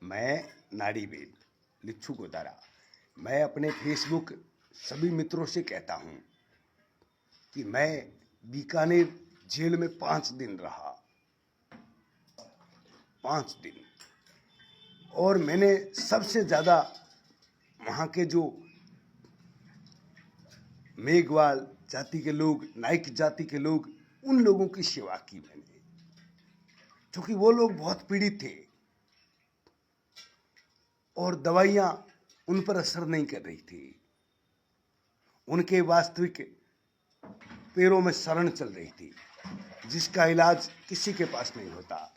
मैं नाड़ीवेद लिच्छू गोदारा। मैं अपने फेसबुक सभी मित्रों से कहता हूँ कि मैं बीकानेर जेल में 5 दिन रहा। 5 दिन। और मैंने सबसे ज़्यादा वहाँ के जो मेघवाल जाति के लोग, नाइक जाति के लोग, उन लोगों की सेवा की मैंने, क्योंकि वो लोग बहुत पीड़ित थे और दवाइयाँ उन पर असर नहीं कर रही थी। उनके वास्तविक पैरों में शरण चल रही थी, जिसका इलाज किसी के पास नहीं होता।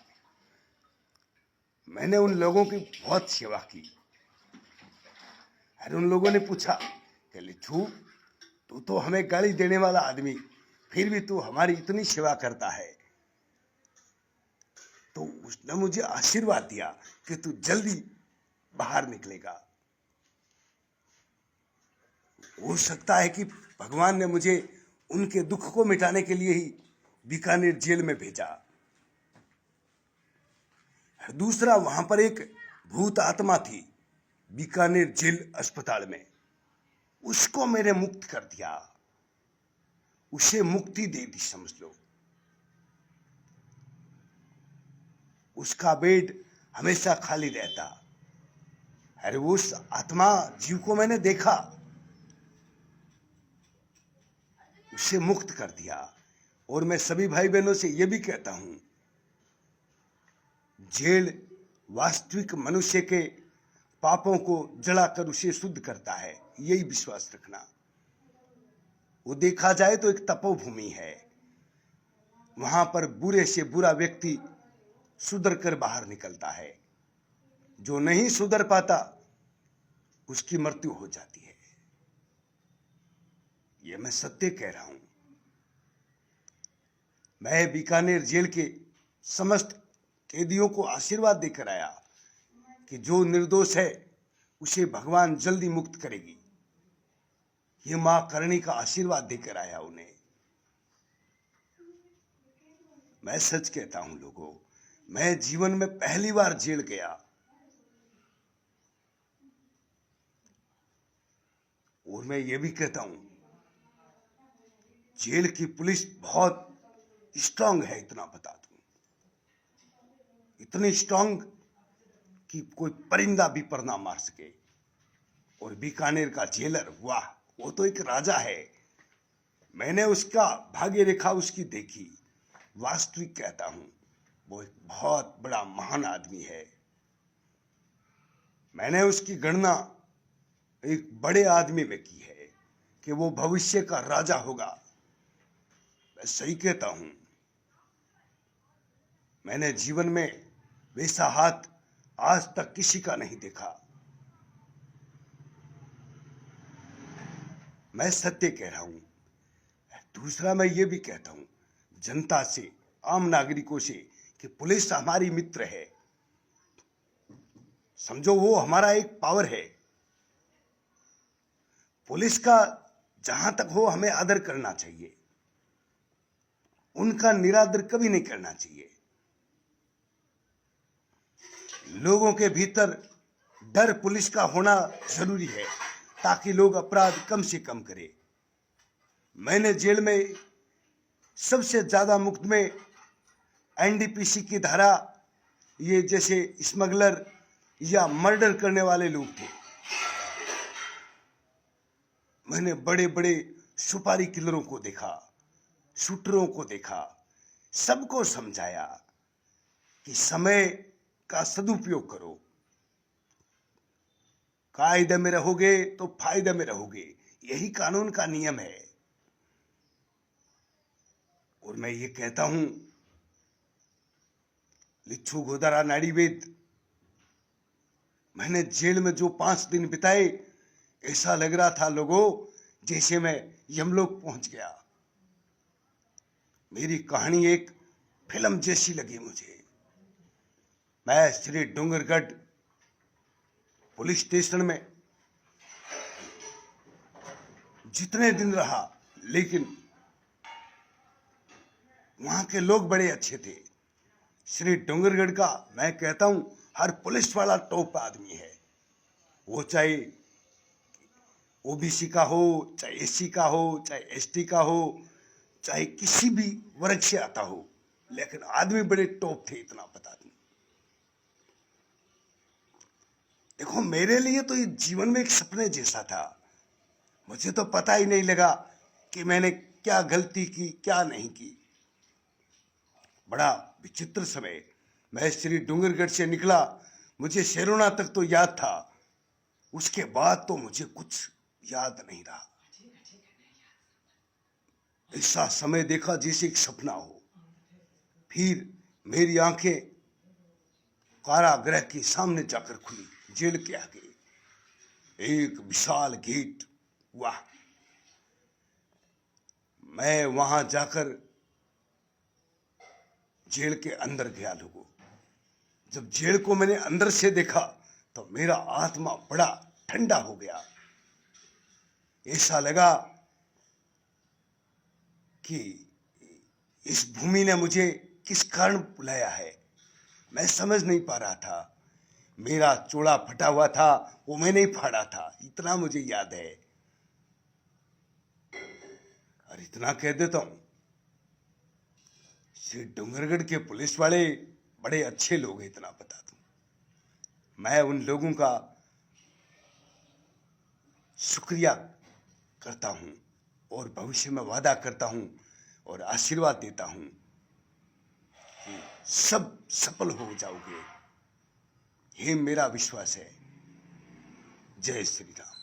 मैंने उन लोगों की बहुत सेवा की। अरे उन लोगों ने पूछा कि लिच्छू, तू तो हमें गाली देने वाला आदमी, फिर भी तू हमारी इतनी सेवा करता है। तो उसने मुझे आशीर्वाद दिया कि तू जल्दी बाहर निकलेगा। हो सकता है कि भगवान ने मुझे उनके दुख को मिटाने के लिए ही बीकानेर जेल में भेजा। दूसरा, वहां पर एक भूत आत्मा थी बीकानेर जेल अस्पताल में, उसको मैंने मुक्त कर दिया, उसे मुक्ति दे दी समझ लो। उसका बेड हमेशा खाली रहता। अरे उस आत्मा जीव को मैंने देखा, उसे मुक्त कर दिया। और मैं सभी भाई बहनों से यह भी कहता हूं, जेल वास्तविक मनुष्य के पापों को जलाकर उसे शुद्ध करता है, यही विश्वास रखना। वो देखा जाए तो एक तपोभूमि है। वहां पर बुरे से बुरा व्यक्ति सुधर कर बाहर निकलता है। जो नहीं सुधर पाता उसकी मृत्यु हो जाती है। यह मैं सत्य कह रहा हूं। मैं बीकानेर जेल के समस्त कैदियों को आशीर्वाद देकर आया कि जो निर्दोष है उसे भगवान जल्दी मुक्त करेगी। ये मां करणी का आशीर्वाद देकर आया उन्हें। मैं सच कहता हूं लोगों, मैं जीवन में पहली बार जेल गया और मैं ये भी कहता हूं, जेल की पुलिस बहुत स्ट्रांग है, इतना बता दूं। इतनी स्ट्रांग कि कोई परिंदा भी पर ना मार सके। और बीकानेर का जेलर, वाह, वो तो एक राजा है। मैंने उसका भाग्य रेखा उसकी देखी। वास्तविक कहता हूं, वो एक बहुत बड़ा महान आदमी है। मैंने उसकी गणना एक बड़े आदमी में की है कि वो भविष्य का राजा होगा। मैं सही कहता हूं। मैंने जीवन में वैसा हाथ आज तक किसी का नहीं देखा। मैं सत्य कह रहा हूं। दूसरा, मैं ये भी कहता हूं जनता से, आम नागरिकों से, कि पुलिस हमारी मित्र है। समझो वो हमारा एक पावर है। पुलिस का जहां तक हो हमें आदर करना चाहिए, उनका निरादर कभी नहीं करना चाहिए। लोगों के भीतर डर पुलिस का होना जरूरी है ताकि लोग अपराध कम से कम करें। मैंने जेल में सबसे ज्यादा मुक्त में एनडीपीसी की धारा, ये जैसे स्मगलर या मर्डर करने वाले लोग थे। मैंने बड़े बड़े सुपारी किलरों को देखा, शूटरों को देखा, सबको समझाया कि समय का सदुपयोग करो। कायदे में रहोगे तो फायदे में रहोगे, यही कानून का नियम है। और मैं ये कहता हूं, लिच्छू गोदारा नाड़ीवेद, मैंने जेल में जो 5 दिन बिताए, ऐसा लग रहा था लोगों जैसे मैं यमलोक पहुंच गया। मेरी कहानी एक फिल्म जैसी लगी मुझे। मैं श्री डूंगरगढ़ पुलिस स्टेशन में जितने दिन रहा, लेकिन वहां के लोग बड़े अच्छे थे। श्री डूंगरगढ़ का मैं कहता हूं हर पुलिस वाला टॉप आदमी है, वो चाहे ओबीसी का हो, चाहे एससी का हो, चाहे एसटी का हो, चाहे किसी भी वर्ग से आता हो, लेकिन आदमी बड़े टॉप थे, इतना बता दूं। देखो, मेरे लिए तो ये जीवन में एक सपने जैसा था। मुझे तो पता ही नहीं लगा कि मैंने क्या गलती की, क्या नहीं की। बड़ा विचित्र समय। मैं श्री डूंगरगढ़ से निकला, मुझे शेरोना तक तो याद था, उसके बाद तो मुझे कुछ याद नहीं रहा। ऐसा समय देखा जैसे एक सपना हो। फिर मेरी आंखें कारागृह के सामने जाकर खुली, जेल के आगे एक विशाल गेट। वाह! मैं वहां जाकर जेल के अंदर गया। लोगों, जब जेल को मैंने अंदर से देखा तो मेरा आत्मा बड़ा ठंडा हो गया। ऐसा लगा कि इस भूमि ने मुझे किस कारण बुलाया है, मैं समझ नहीं पा रहा था। मेरा चोला फटा हुआ था, वो मैंने ही फाड़ा था, इतना मुझे याद है। और इतना कह देता हूं, श्री डूंगरगढ़ के पुलिस वाले बड़े अच्छे लोग हैं, इतना बता दूं। मैं उन लोगों का शुक्रिया करता हूं और भविष्य में वादा करता हूं और आशीर्वाद देता हूं कि सब सफल हो जाओगे। ये मेरा विश्वास है। जय श्री राम।